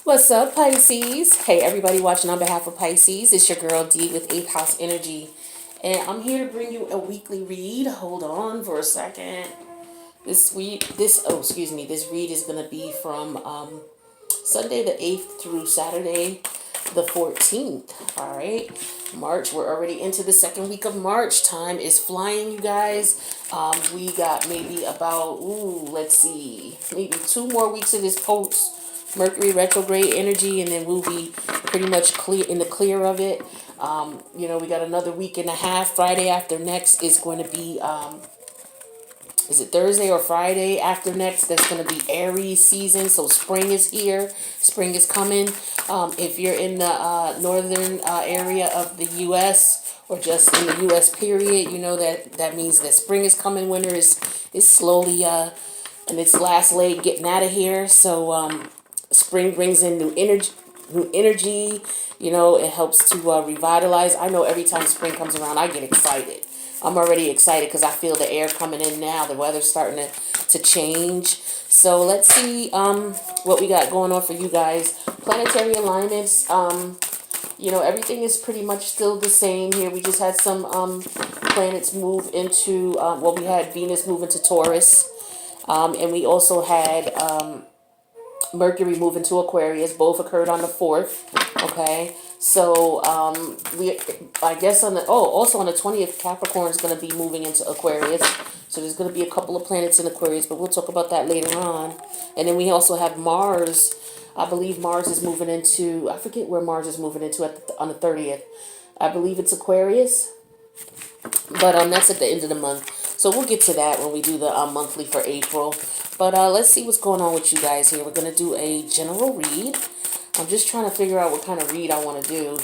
What's up, Pisces? Hey, everybody watching on behalf of Pisces. It's your girl D with 8th House Energy. And I'm here to bring you a weekly read. Hold on for a second. This read is going to be from Sunday the 8th through Saturday the 14th. All right. March, we're already into the second week of March. Time is flying, you guys. We got maybe about, let's see, maybe 2 more weeks of this post Mercury retrograde energy, and then we'll be pretty much clear of it. We got another week and a half. Friday after next is going to be, is it Thursday or Friday after next? That's going to be Aries season. So spring is here. Spring is coming. If you're in the northern area of the U.S. or just in the U.S. period, you know that means that spring is coming. Winter is slowly in its last leg getting out of here. So spring brings in new energy. New energy. It helps to revitalize. I know every time spring comes around, I get excited. I'm already excited because I feel the air coming in now. The weather's starting to change. So let's see what we got going on for you guys. Planetary alignments. Everything is pretty much still the same here. We just had some planets move into, we had Venus move into Taurus. And we also had Mercury move into Aquarius. Both occurred on the 4th. Okay. So I guess also on the 20th, Capricorn is going to be moving into Aquarius. So there's going to be a couple of planets in Aquarius, but we'll talk about that later on. And then we also have Mars. I believe Mars is moving into, I forget where Mars is moving into on the 30th. I believe it's Aquarius. But that's at the end of the month. So we'll get to that when we do the monthly for April. But let's see what's going on with you guys here. We're going to do a general read. I'm just trying to figure out what kind of read I want to do.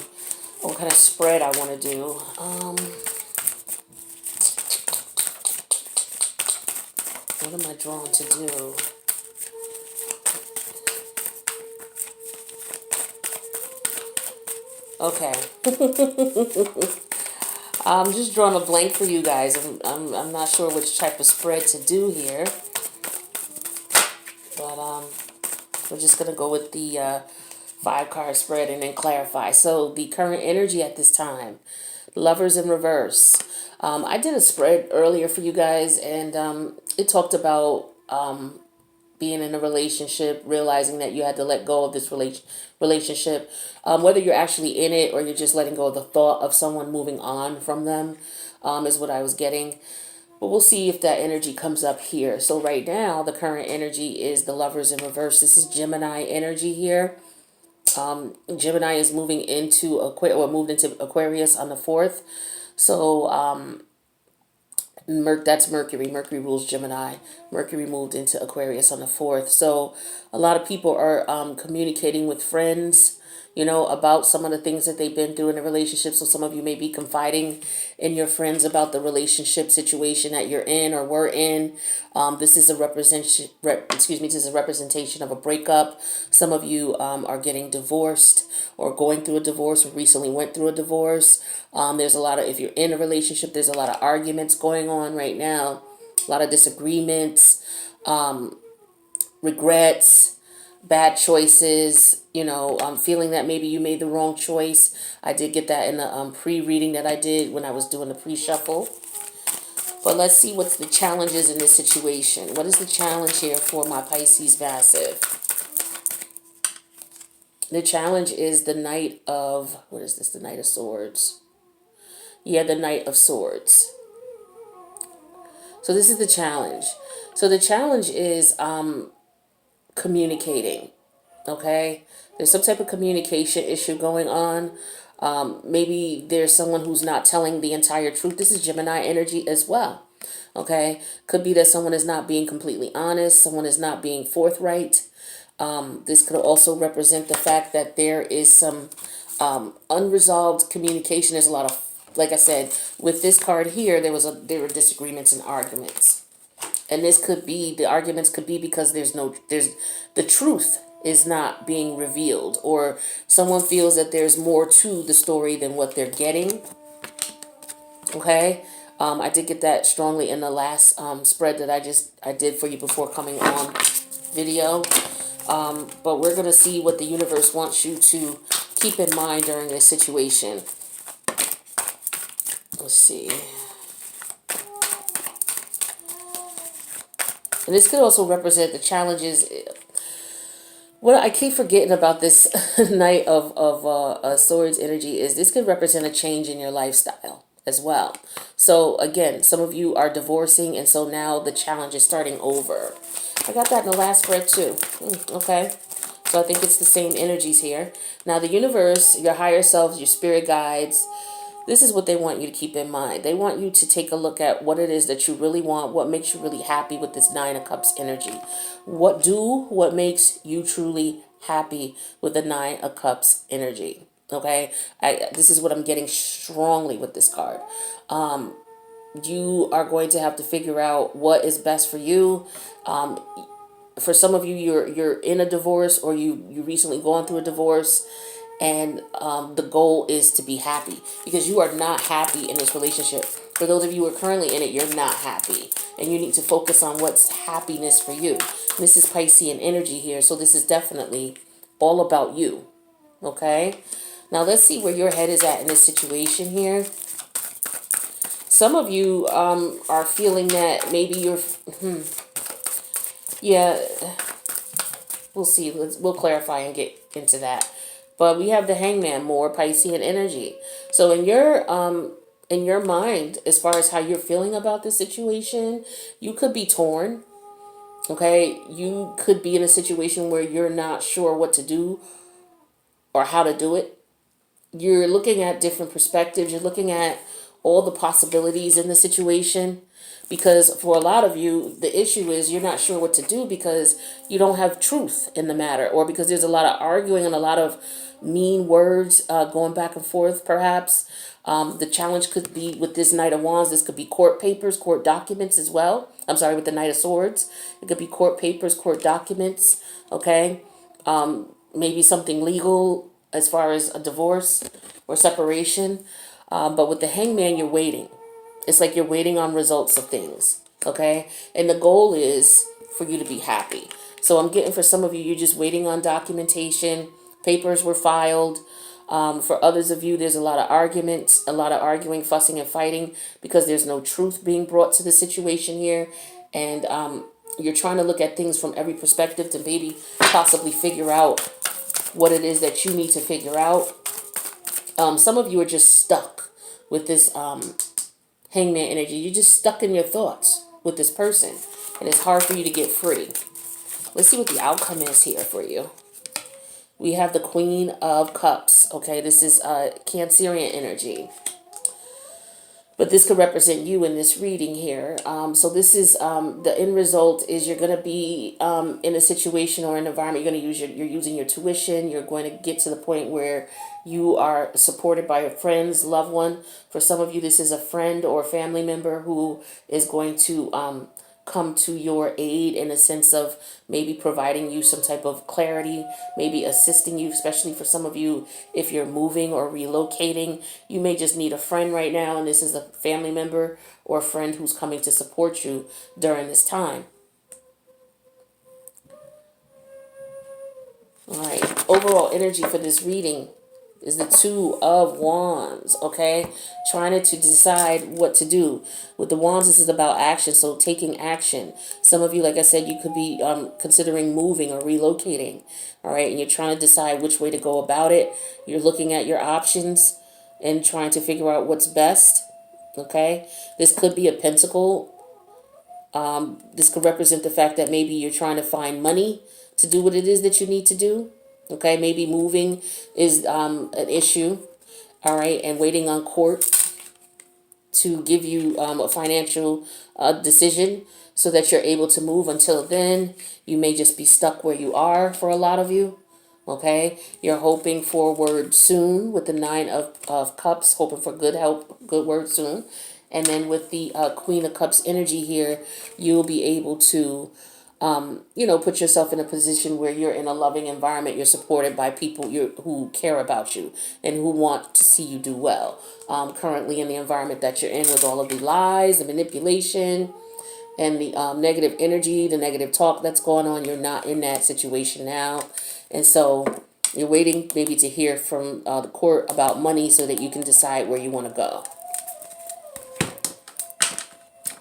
What kind of spread I want to do. What am I drawn to do? Okay. I'm just drawing a blank for you guys. I'm not sure which type of spread to do here. But we're just going to go with the 5-card spread and then clarify. So the current energy at this time, Lovers in reverse. I did a spread earlier for you guys, and it talked about being in a relationship, realizing that you had to let go of this relationship, whether you're actually in it or you're just letting go of the thought of someone moving on from them, is what I was getting. But we'll see if that energy comes up here. So right now, the current energy is the Lovers in reverse. This is Gemini energy here. Gemini is moving into moved into Aquarius on the 4th. So that's Mercury. Mercury rules Gemini. Mercury moved into Aquarius on the 4th. So a lot of people are communicating with friends, about some of the things that they've been through in a relationship. So some of you may be confiding in your friends about the relationship situation that you're in or were in. This is a representation of a breakup. Some of you are getting divorced or going through a divorce or recently went through a divorce. There's a lot of, if you're in a relationship, there's a lot of arguments going on right now, a lot of disagreements, regrets, bad choices, feeling that maybe you made the wrong choice. I did get that in the pre-reading that I did when I was doing the pre-shuffle. But let's see what's the challenges in this situation. What is the challenge here for my Pisces massive? The challenge is the Knight of, what is this? The Knight of Swords. Yeah, the Knight of Swords. So this is the challenge. So the challenge is communicating. Okay? There's some type of communication issue going on. Maybe there's someone who's not telling the entire truth. This is Gemini energy as well. Okay? Could be that someone is not being completely honest. Someone is not being forthright. This could also represent the fact that there is some unresolved communication. There's a lot of, like I said, with this card here, there were disagreements and arguments. And the arguments could be because there's the truth is not being revealed, or someone feels that there's more to the story than what they're getting. Okay. I did get that strongly in the last spread that I did for you before coming on video. But we're going to see what the universe wants you to keep in mind during this situation. Let's see. And this could also represent the challenges. What I keep forgetting about this Knight of Swords energy is this could represent a change in your lifestyle as well. So again, some of you are divorcing, and so now the challenge is starting over. I got that in the last spread too. Okay. So I think it's the same energies here. Now the universe, your higher selves, your spirit guides, this is what they want you to keep in mind. They want you to take a look at what it is that you really want, what makes you really happy with this Nine of Cups energy. What makes you truly happy with the Nine of Cups energy. Okay, this is what I'm getting strongly with this card. You are going to have to figure out what is best for you. For some of you, you're in a divorce, or you recently gone through a divorce, and the goal is to be happy, because you are not happy in this relationship. For those of you who are currently in it, you're not happy, and you need to focus on what's happiness for you. This is Piscean energy here, so this is definitely all about you. Okay, now let's see where your head is at in this situation here. Some of you are feeling that maybe you're yeah, we'll see. We'll clarify and get into that. But we have the Hangman, more Piscean energy. So in your mind, as far as how you're feeling about the situation, you could be torn. Okay, you could be in a situation where you're not sure what to do or how to do it. You're looking at different perspectives. You're looking at all the possibilities in the situation, because for a lot of you, the issue is you're not sure what to do because you don't have truth in the matter, or because there's a lot of arguing and a lot of mean words going back and forth, perhaps. The challenge could be with this Knight of Wands. This could be court papers, court documents as well. I'm sorry, with the Knight of Swords. It could be court papers, court documents, okay? Maybe something legal as far as a divorce or separation. But with the Hangman, you're waiting. It's like you're waiting on results of things, okay? And the goal is for you to be happy. So I'm getting, for some of you, you're just waiting on documentation. Papers were filed. For others of you, there's a lot of arguments, a lot of arguing, fussing, and fighting, because there's no truth being brought to the situation here. And you're trying to look at things from every perspective to maybe possibly figure out what it is that you need to figure out. Some of you are just stuck with this Hangman energy. You're just stuck in your thoughts with this person, and it's hard for you to get free. Let's see what the outcome is here for you. We have the Queen of Cups. Okay, this is Cancerian energy. But this could represent you in this reading here. So this is the end result is you're going to be in a situation or an environment. You're going to you're using your tuition. You're going to get to the point where you are supported by your friends, loved one. For some of you, this is a friend or family member who is going to come to your aid in a sense of maybe providing you some type of clarity, maybe assisting you, especially for some of you, if you're moving or relocating. You may just need a friend right now, and this is a family member or a friend who's coming to support you during this time. All right, overall energy for this reading is the Two of Wands, okay? Trying to decide what to do. With the Wands, this is about action, so taking action. Some of you, like I said, you could be considering moving or relocating, all right? And you're trying to decide which way to go about it. You're looking at your options and trying to figure out what's best, okay? This could be a pentacle. This could represent the fact that maybe you're trying to find money to do what it is that you need to do. Okay, maybe moving is an issue, all right, and waiting on court to give you a financial decision so that you're able to move. Until then, you may just be stuck where you are for a lot of you, okay? You're hoping for word soon with the Nine of Cups, hoping for good help, good word soon. And then with the Queen of Cups energy here, you'll be able to put yourself in a position where you're in a loving environment. You're supported by people who care about you and who want to see you do well. Currently in the environment that you're in with all of the lies, the manipulation, and the negative energy, the negative talk that's going on. You're not in that situation now. And so you're waiting maybe to hear from the court about money so that you can decide where you want to go.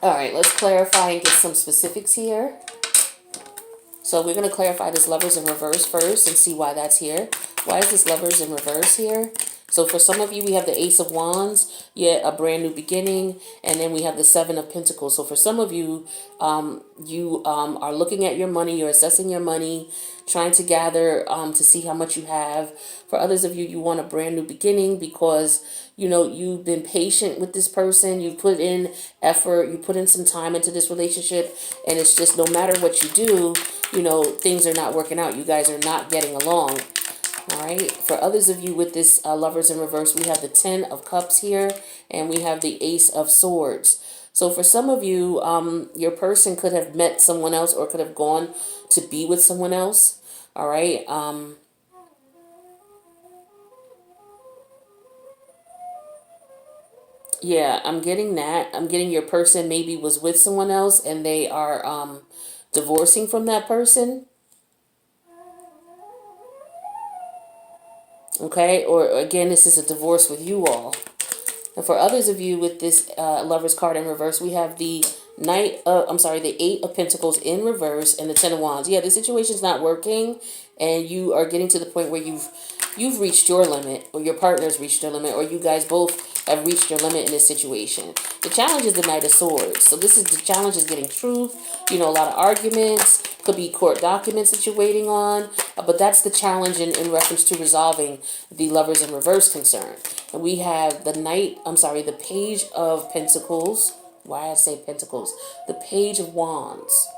All right, let's clarify and get some specifics here. So we're going to clarify this Lovers in reverse first and see why that's here. Why is this Lovers in reverse here? So for some of you, we have the Ace of Wands, yet a brand new beginning, and then we have the Seven of Pentacles. So for some of you, you are looking at your money, you're assessing your money, trying to gather to see how much you have. For others of you, you want a brand new beginning because, you know, you've been patient with this person, you've put in effort, you put in some time into this relationship, and it's just no matter what you do, you know, things are not working out. You guys are not getting along. All right. For others of you with this Lovers in reverse, we have the Ten of Cups here, and we have the Ace of Swords. So for some of you, your person could have met someone else or could have gone to be with someone else. All right. Yeah, I'm getting that. I'm getting your person maybe was with someone else and they are divorcing from that person. Okay. Or again, this is a divorce with you all. And for others of you with this Lovers card in reverse, we have the the Eight of Pentacles in reverse and the Ten of Wands. Yeah, the situation's not working, and you are getting to the point where you've reached your limit, or your partner's reached their limit, or you guys both have reached your limit in this situation. The challenge is the Knight of Swords. So this is the challenge is getting truth. You know, a lot of arguments. Could be court documents that you're waiting on. But that's the challenge in reference to resolving the Lovers in reverse concern. And we have the Page of Pentacles. Why I say Pentacles? The Page of Wands.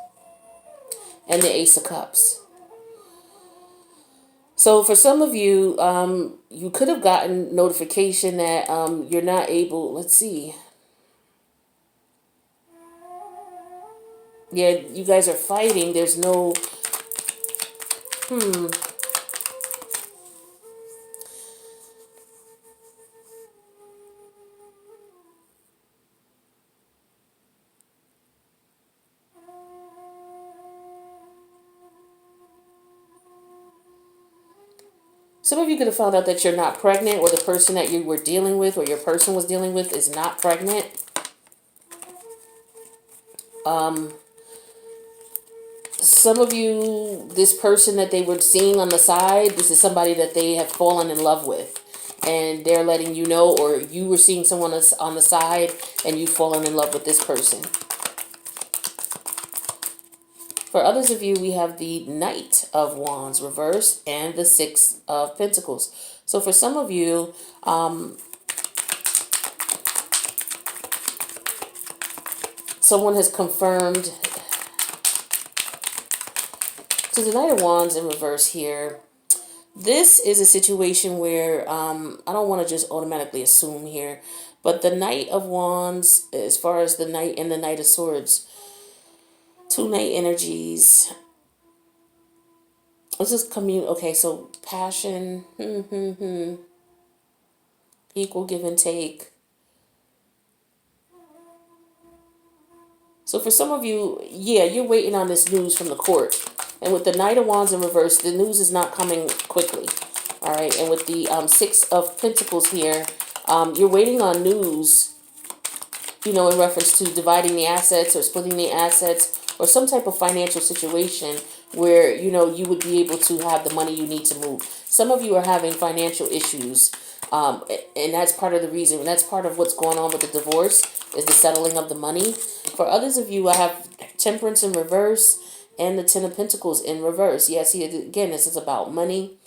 And the Ace of Cups. So for some of you, you could have gotten notification that you're not able, let's see. Yeah, you guys are fighting. There's no, some of you could have found out that you're not pregnant, or the person that you were dealing with or your person was dealing with is not pregnant. Some of you, this person that they were seeing on the side, this is somebody that they have fallen in love with. And they're letting you know, or you were seeing someone else on the side and you've fallen in love with this person. For others of you, we have the Knight of Wands reversed and the Six of Pentacles. So for some of you, someone has confirmed. So the Knight of Wands in reverse here. This is a situation where I don't want to just automatically assume here, but the Knight of Wands, as far as the Knight and the Knight of Swords, two Knight energies. Let's just okay, so passion, equal give and take. So for some of you, yeah, you're waiting on this news from the court. And with the Knight of Wands in reverse, the news is not coming quickly. All right, and with the Six of Pentacles here, you're waiting on news, you know, in reference to dividing the assets or splitting the assets or some type of financial situation where, you know, you would be able to have the money you need to move. Some of you are having financial issues, and that's part of the reason. And that's part of what's going on with the divorce is the settling of the money. For others of you, I have Temperance in reverse and the Ten of Pentacles in reverse. Yes, again, this is about money.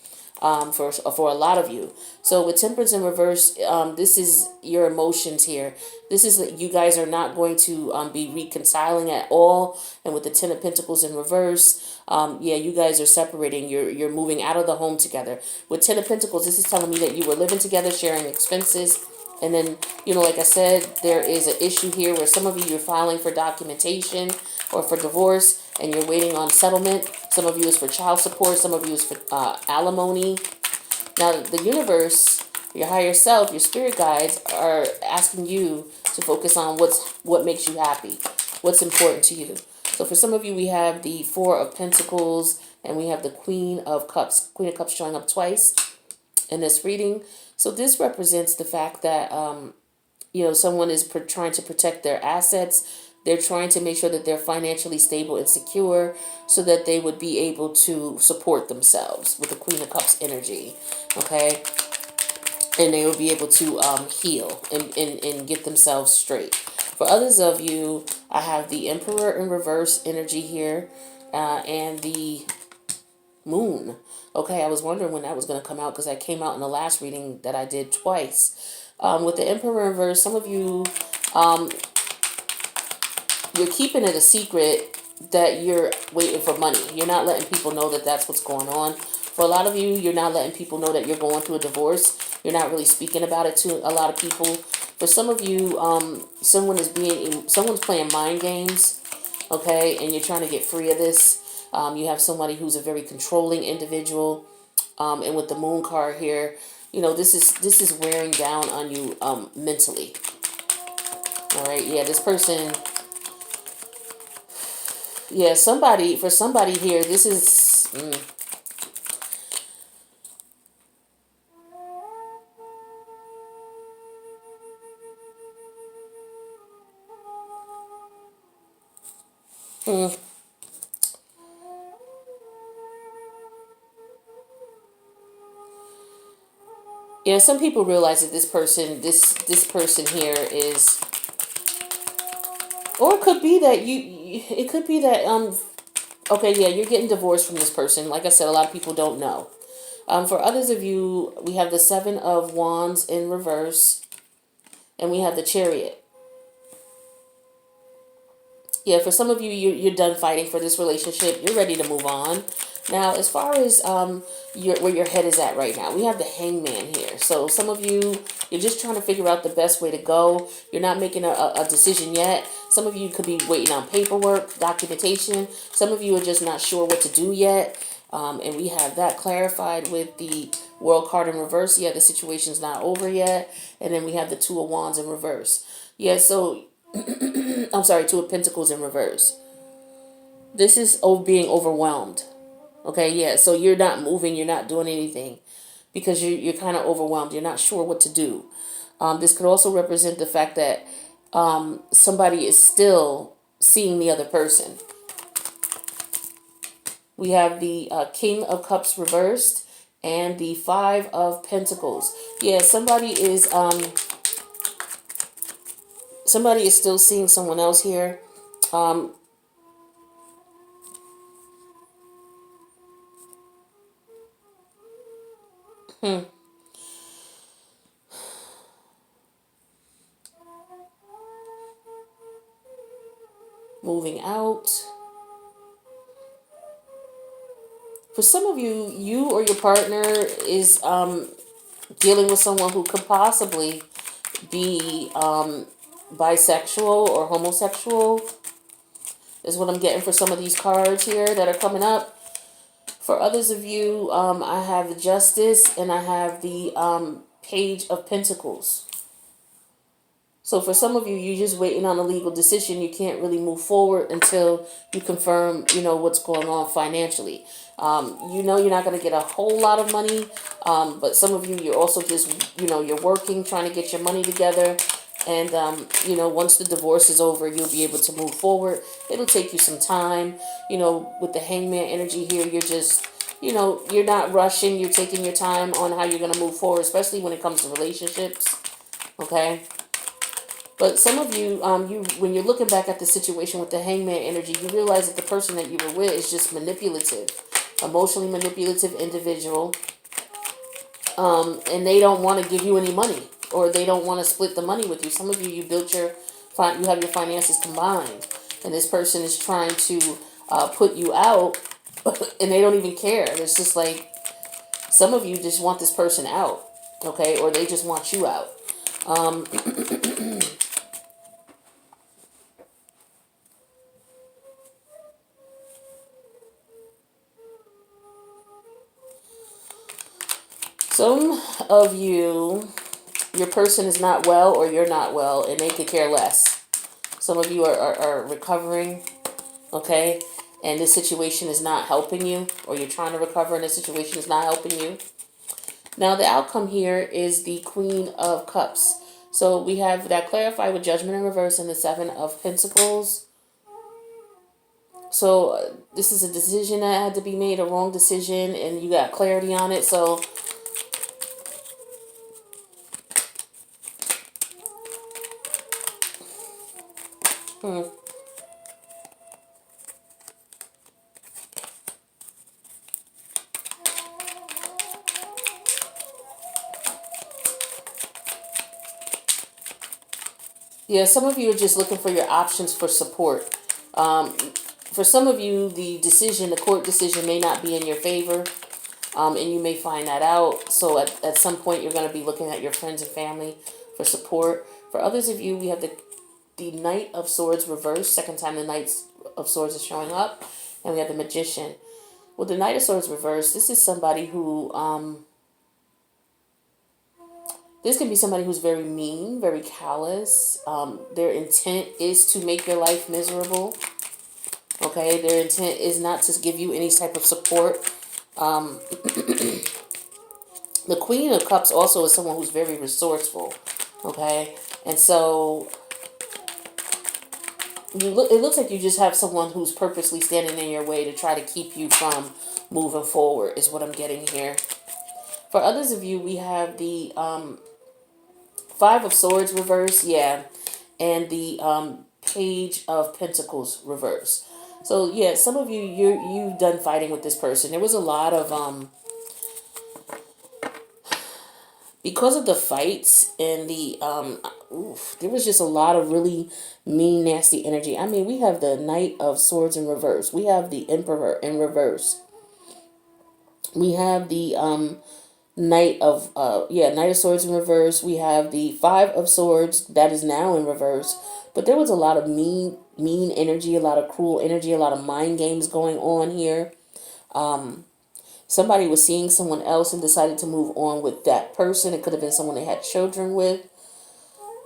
For a lot of you. So with Temperance in reverse, this is your emotions here. This is that you guys are not going to be reconciling at all. And with the Ten of Pentacles in reverse, yeah, you guys are separating. You're moving out of the home together. With Ten of Pentacles, this is telling me that you were living together, sharing expenses. And then, you know, like I said, there is an issue here where some of you, you're filing for documentation or for divorce and you're waiting on settlement. Some of you is for child support. Some of you is for alimony. Now, the universe, your higher self, your spirit guides are asking you to focus on what makes you happy. what's important to you. So for some of you, we have the Four of Pentacles and we have the Queen of Cups. Queen of Cups showing up twice in this reading. So this represents the fact that, someone is trying to protect their assets. They're trying to make sure that they're financially stable and secure so that they would be able to support themselves with the Queen of Cups energy. Okay. And they will be able to heal and get themselves straight. For others of you, I have the Emperor in reverse energy here and the Moon. Okay, I was wondering when that was going to come out because that came out in the last reading that I did twice. With the Emperor in reverse, some of you, you're keeping it a secret that you're waiting for money. You're not letting people know that that's what's going on. For a lot of you, you're not letting people know that you're going through a divorce. You're not really speaking about it to a lot of people. For some of you, someone's playing mind games, okay, and you're trying to get free of this. You have somebody who's a very controlling individual, and with the Moon card here, this is wearing down on you mentally. All right, yeah, this person, yeah, for somebody here, this is. Yeah, some people realize that this person here is, or it could be that it could be that okay, yeah, you're getting divorced from this person. Like I said, a lot of people don't know. For others of you, we have the Seven of Wands in reverse, and we have the Chariot. Yeah, for some of you, you're done fighting for this relationship. You're ready to move on. Now, as far as where your head is at right now, we have the Hangman here. So some of you, you're just trying to figure out the best way to go. You're not making a decision yet. Some of you could be waiting on paperwork, documentation. Some of you are just not sure what to do yet. And we have that clarified with the World card in reverse. Yeah, the situation's not over yet. And then we have the Two of Wands in reverse. Yeah, so I'm sorry, Two of Pentacles in reverse. This is being overwhelmed. Okay, yeah, so you're not moving, you're not doing anything because you're kind of overwhelmed. You're not sure what to do. This could also represent the fact that somebody is still seeing the other person. We have the King of Cups reversed and the Five of Pentacles. Yeah, somebody is still seeing someone else here. Moving out. For some of you, you or your partner is dealing with someone who could possibly be bisexual or homosexual, is what I'm getting for some of these cards here that are coming up. For others of you, I have the Justice and I have the Page of Pentacles. So for some of you, you're just waiting on a legal decision. You can't really move forward until you confirm, what's going on financially. You're not going to get a whole lot of money, but some of you, you're also just, you're working, trying to get your money together. And, once the divorce is over, you'll be able to move forward. It'll take you some time. With the Hangman energy here, you're just, you're not rushing. You're taking your time on how you're going to move forward, especially when it comes to relationships. Okay? But some of you, when you're looking back at the situation with the Hangman energy, you realize that the person that you were with is just manipulative, emotionally manipulative individual, and they don't want to give you any money, or they don't want to split the money with you. Some of you, you have your finances combined, and this person is trying to put you out, and they don't even care. It's just like some of you just want this person out, okay, or they just want you out. Some of you, your person is not well or you're not well, and they could care less. Some of you are recovering, okay? And this situation is not helping you, or you're trying to recover and this situation is not helping you. Now, the outcome here is the Queen of Cups. So we have that clarified with Judgment in reverse and the Seven of Pentacles. So this is a decision that had to be made, a wrong decision, and you got clarity on it. So yeah, some of you are just looking for your options for support. For some of you, the court decision may not be in your favor, and you may find that out. So at some point, you're going to be looking at your friends and family for support. For others of you, we have the Knight of Swords reversed. Second time the Knight of Swords is showing up. And we have the Magician. With the Knight of Swords reversed, this is somebody who... this can be somebody who's very mean, very callous. Their intent is to make your life miserable. Okay, their intent is not to give you any type of support. The Queen of Cups also is someone who's very resourceful. Okay, and so it looks like you just have someone who's purposely standing in your way to try to keep you from moving forward, is what I'm getting here. For others of you, we have the Five of Swords reverse, yeah, and the Page of Pentacles reverse. So yeah, some of you've done fighting with this person. There was a lot of because of the fights and the there was just a lot of really mean, nasty energy. I mean, we have the Knight of Swords in reverse. We have the Emperor in reverse. We have the Knight of Swords in reverse. We have the Five of Swords that is now in reverse. But there was a lot of mean energy, a lot of cruel energy, a lot of mind games going on here. Somebody was seeing someone else and decided to move on with that person. It could have been someone they had children with.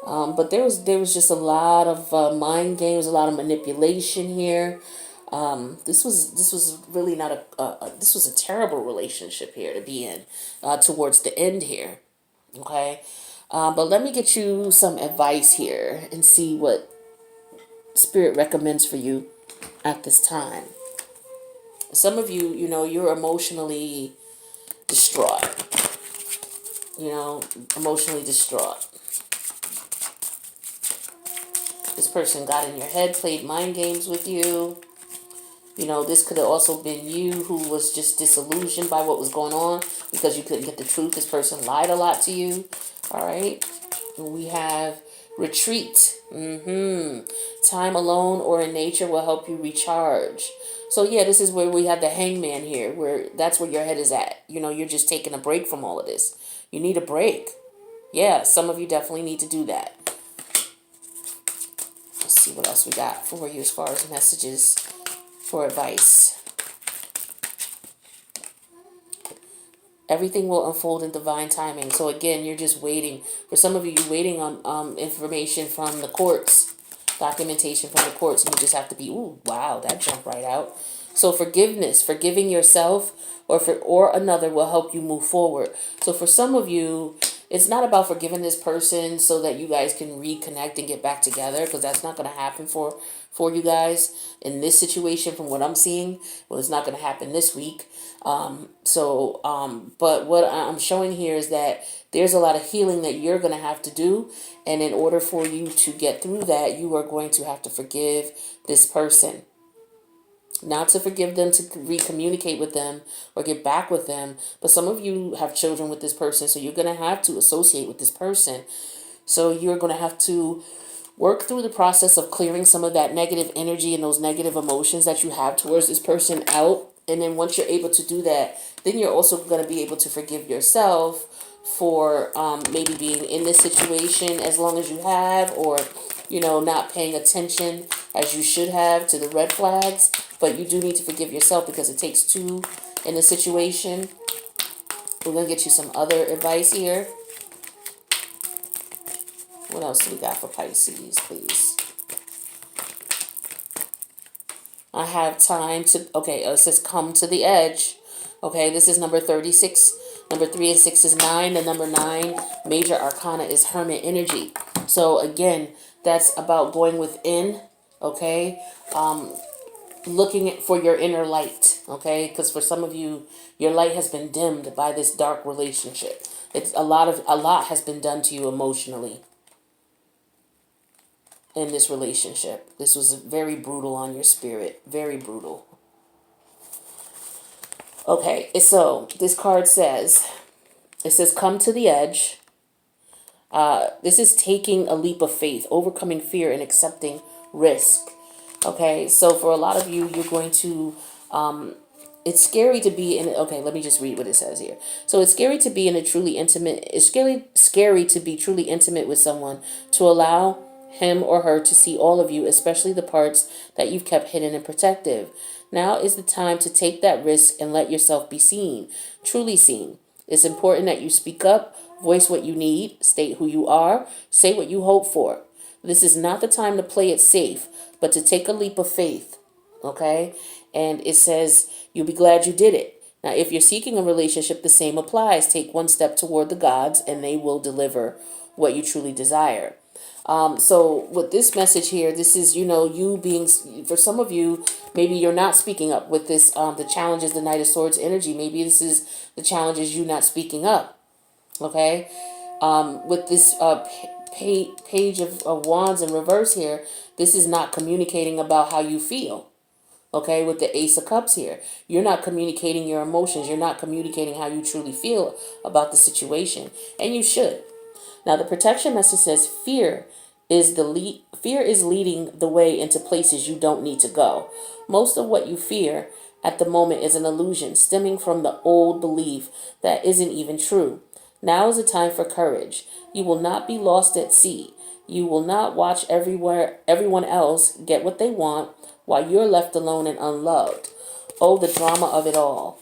But there was just a lot of mind games, a lot of manipulation here. This was really not this was a terrible relationship here to be in towards the end here. Okay, but let me get you some advice here and see what Spirit recommends for you at this time. Some of you, you're emotionally distraught. Emotionally distraught. This person got in your head, played mind games with you. This could have also been you who was just disillusioned by what was going on because you couldn't get the truth. This person lied a lot to you. All right. We have retreat. Time alone or in nature will help you recharge. So yeah, this is where we have the Hangman here, where that's where your head is at. You're just taking a break from all of this. You need a break. Yeah, some of you definitely need to do that. Let's see what else we got for you as far as messages for advice. Everything will unfold in divine timing. So again, you're just waiting. For some of you, you're waiting on information from the courts, documentation from the courts, and you just have to be, ooh, wow, that jumped right out. So forgiving yourself or another will help you move forward. So for some of you, it's not about forgiving this person so that you guys can reconnect and get back together, because that's not going to happen for you guys in this situation. From what I'm seeing, well, it's not going to happen this week. But what I'm showing here is that there's a lot of healing that you're going to have to do, and in order for you to get through that, you are going to have to forgive this person. Not to forgive them, to recommunicate with them or get back with them. But some of you have children with this person, so you're going to have to associate with this person. So you're going to have to work through the process of clearing some of that negative energy and those negative emotions that you have towards this person out. And then once you're able to do that, then you're also going to be able to forgive yourself for maybe being in this situation as long as you have, or not paying attention as you should have to the red flags. But you do need to forgive yourself because it takes two in a situation. We're going to get you some other advice here. What else do we got for Pisces, please? I have time to, okay, it says come to the edge. Okay, this is number 36. Number 3 and 6 is 9. The number 9 major arcana is hermit energy. So again, that's about going within, okay? Looking for your inner light, okay? Because for some of you, your light has been dimmed by this dark relationship. It's a lot has been done to you emotionally in this relationship. This was very brutal on your spirit, very brutal. Okay, so this card says, it says, come to the edge. This is taking a leap of faith, overcoming fear and accepting risk. Okay, so for a lot of you, you're going to, it's scary to be in, okay, let me just read what it says here. So it's scary to be in a truly intimate, it's scary to be truly intimate with someone, to allow him or her to see all of you, especially the parts that you've kept hidden and protective. Now is the time to take that risk and let yourself be seen, truly seen. It's important that you speak up, voice what you need, state who you are, say what you hope for. This is not the time to play it safe, but to take a leap of faith, okay? And it says, you'll be glad you did it. Now, if you're seeking a relationship, the same applies. Take one step toward the gods, and they will deliver what you truly desire. So with this message here, this is, you being, for some of you, maybe you're not speaking up with this, the challenges, the Knight of Swords energy. Maybe this is the challenges you not speaking up, okay? With this page of wands in reverse here, this is not communicating about how you feel. Okay, with the Ace of Cups here, you're not communicating your emotions. You're not communicating how you truly feel about the situation, and you should. Now, the protection message says fear is leading the way into places you don't need to go. Most of what you fear at the moment is an illusion stemming from the old belief that isn't even true. Now is the time for courage. You will not be lost at sea. You will not watch everyone else get what they want while you're left alone and unloved. Oh, the drama of it all.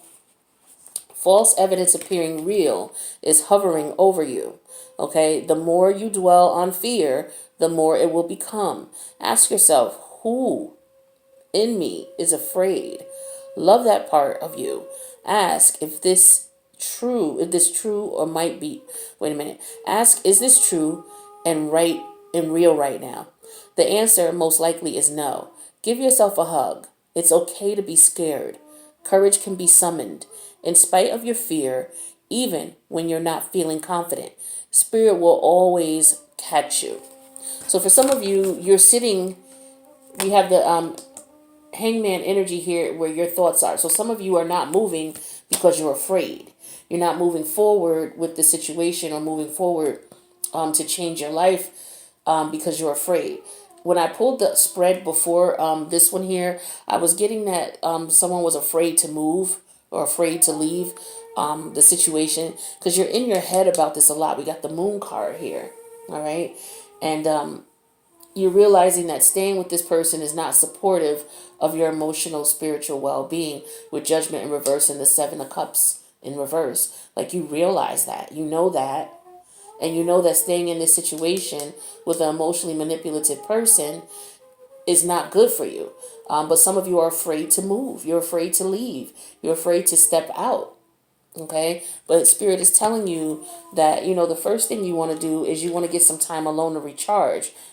False evidence appearing real is hovering over you. Okay, the more you dwell on fear, the more it will become. Ask yourself, who in me is afraid? Love that part of you. Ask if this true or might be. Wait a minute. Ask, is this true and right and real right now? The answer most likely is no. Give yourself a hug. It's okay to be scared. Courage can be summoned. In spite of your fear, even when you're not feeling confident, Spirit will always catch you. So for some of you, you're sitting, we have the hangman energy here where your thoughts are. So some of you are not moving because you're afraid. You're not moving forward with the situation or moving forward to change your life because you're afraid. When I pulled the spread before this one here, I was getting that someone was afraid to move or afraid to leave the situation because you're in your head about this a lot. We got the moon card here, all right? And you're realizing that staying with this person is not supportive of your emotional, spiritual well-being, with judgment in reverse and the Seven of Cups in reverse. Like, you realize that, and you know that staying in this situation with an emotionally manipulative person is not good for you. But some of you are afraid to move. You're afraid to leave. You're afraid to step out. Okay, but Spirit is telling you that, the first thing you want to do is you want to get some time alone to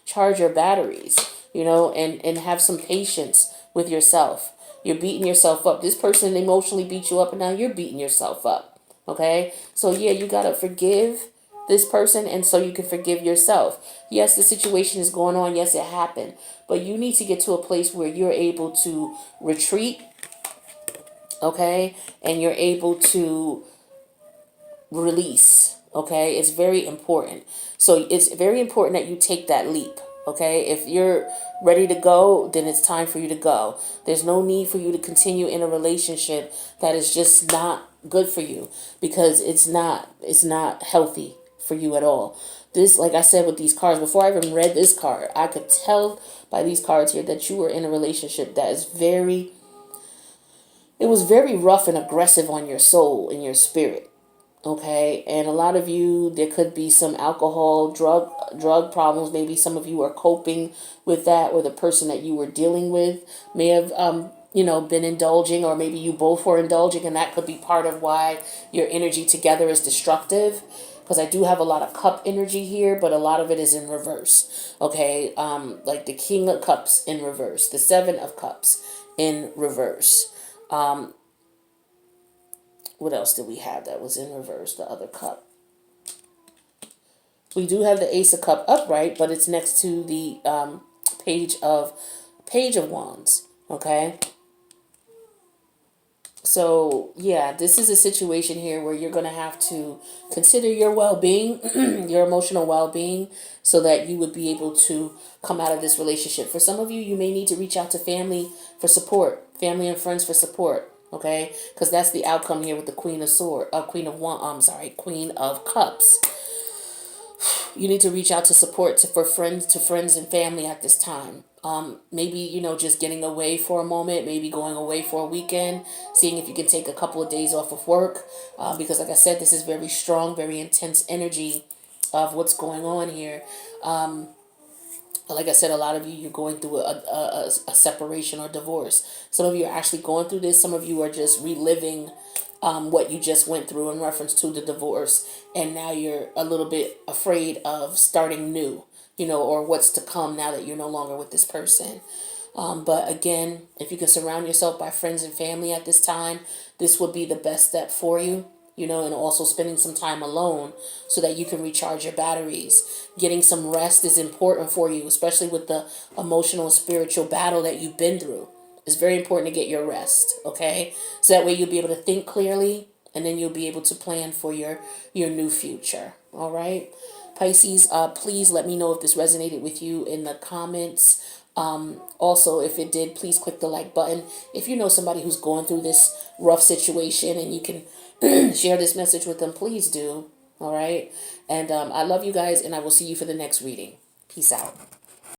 charge your batteries, and have some patience with yourself. You're beating yourself up. This person emotionally beat you up, and now you're beating yourself up. Okay, so yeah, you got to forgive this person, and so you can forgive yourself. Yes, the situation is going on. Yes, it happened, but you need to get to a place where you're able to retreat. Okay, and you're able to release. Okay, it's very important. So it's very important that you take that leap. Okay, if you're ready to go, then it's time for you to go. There's no need for you to continue in a relationship that is just not good for you, because it's not healthy for you at all. This, like I said, with these cards, before I even read this card, I could tell by these cards here that you were in a relationship that is it was very rough and aggressive on your soul and your spirit. Okay, and a lot of you, there could be some alcohol, drug problems. Maybe some of you are coping with that, or the person that you were dealing with may have been indulging, or maybe you both were indulging, and that could be part of why your energy together is destructive. Because I do have a lot of cup energy here, but a lot of it is in reverse. Okay, like the King of Cups in reverse, the Seven of Cups in reverse. What else did we have that was in reverse? The other cup. We do have the Ace of Cup upright, but it's next to the page of Page of Wands. Okay. So yeah, this is a situation here where you're going to have to consider your well-being, your emotional well-being, so that you would be able to come out of this relationship. For some of you, you may need to reach out to family for support, family and friends for support. Okay, because that's the outcome here with the Queen of Sword, Queen of One. I'm sorry, Queen of Cups. You need to reach out to support for friends and family at this time. Maybe just getting away for a moment, maybe going away for a weekend, seeing if you can take a couple of days off of work, because like I said, this is very strong, very intense energy of what's going on here. Like I said, a lot of you, you're going through a separation or divorce. Some of you are actually going through this. Some of you are just reliving what you just went through in reference to the divorce. And now you're a little bit afraid of starting new, or what's to come now that you're no longer with this person. But again, if you can surround yourself by friends and family at this time, this would be the best step for you, and also spending some time alone so that you can recharge your batteries. Getting some rest is important for you, especially with the emotional and spiritual battle that you've been through. It's very important to get your rest, okay? So that way you'll be able to think clearly, and then you'll be able to plan for your new future, all right? Pisces, please let me know if this resonated with you in the comments. Also, if it did, please click the like button. If you know somebody who's going through this rough situation and you can share this message with them, please do. All right. And I love you guys, and I will see you for the next reading. Peace out.